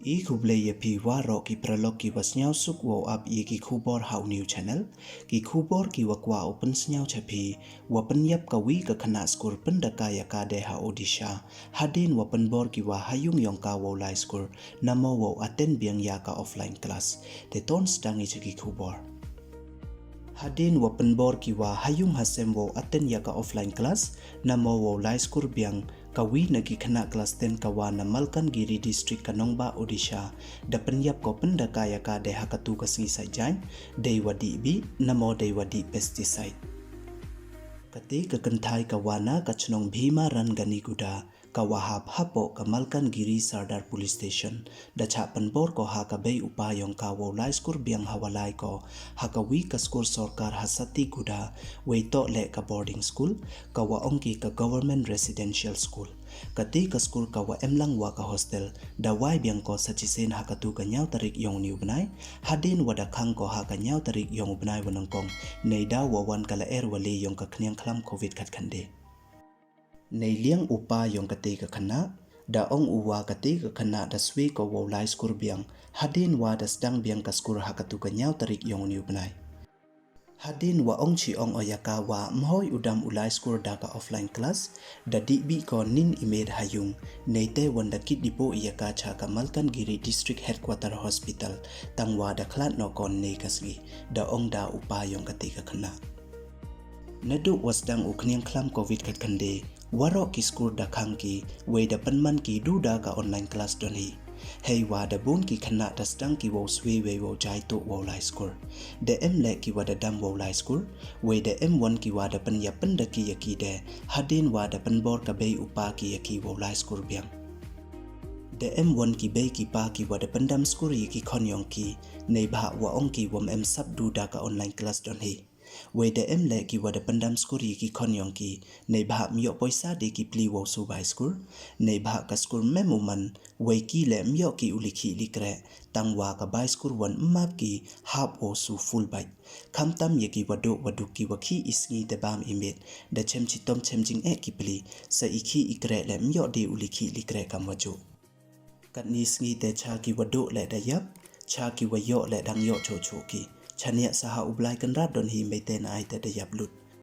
I kuble ye pi waro ki pralog ki wasnyau suk wo up ye ki kubor hau new channel ki kubor ki wakwa open snyau chapi wapen yap ka wi ka khana skur pendaka ya ka de ha odisha hadien wapen bor ki wa hayung yong ka wo lai skur namo wo aten biang ya ka offline class te ton sdang i ki kubor hadien wapen bor ki wa hayung hasem wo aten ya ka offline class namo wo lai skur biang kawi nagi khana kelas 10 kawa na Malkangiri district Kanongba Odisha da penyap ko pendaka ya ka de hakatu kasngi sajang Dih Bih namo Dih Bih pesticide kati kekentai kawana kachnong bhima ran gani guda kawahap hapo ka Malkangiri Sardar Police Station da chapan bor ko ha ka bei upayong ka wo lai skur biang hawalai ko ha ka wi ka skur sarkar hasati guda weito le ka boarding school kawa ongki ka government residential school kati ka skur kawa emlang wa ka hostel da wai biang ko sachisen ha ka tu ka nyau tarik yong niu benai hadin wada khang ko ha ka nyau tarik yong benai wanangkong nei da wawan kala wali yong ka khniang khlam covid khat khande nei liang upa yong kate ka khana da ong uwa kate ka khana da swe ko wo lai skur biang hadin wa da sdang biang ka skur ha ka tu ka nyau tarik yong niu benai hadin wa ong chi ong oyaka wa mhoi udam ulai skur da ka offline class da Dih Bih ko nin imed hayung nei te wanda kit dipo iyaka cha ka Malkangiri district headquarter hospital tangwa da khlat no kon nei kasgi da ong da upa yong kate ka khana nadu wasdang ukniang khlam covid khat khande waro ki skur da khangki we da panman ki du da ka online class doni hei wa da bun ki khana da sdang ki wo swe we wo jai to wo lai skur de em le ki wa da dam wo lai skur we de m1 ki wa da pan ya pan da ki yaki de hadin wa da pan bor ka bei upa ki yaki wo lai skur biang de m1 ki bei ki pa ki wa da pandam skur yaki khonyong ki nei bha wa ong ki wom em sab du da ka online class doni we de em le ki wada pandam skur ki khonyong ki nei bha myo poisa de ki pli wo su bai skur nei bha ka skur memuman we ki le myo ki ulikhi likre tangwa ka bai skur wan map ki hap o su full bai khamtam ye ki wadu ki wakhi isngi de bam imit da chemchi tom chemjing e ki pli sa ikhi ikre le myo de ulikhi likre kam waju kat ni sngi te cha ki wadu le da yap cha ki wayo le dang yo cho cho ki chania saha ublai kan rap don hi meten ai te de yap lut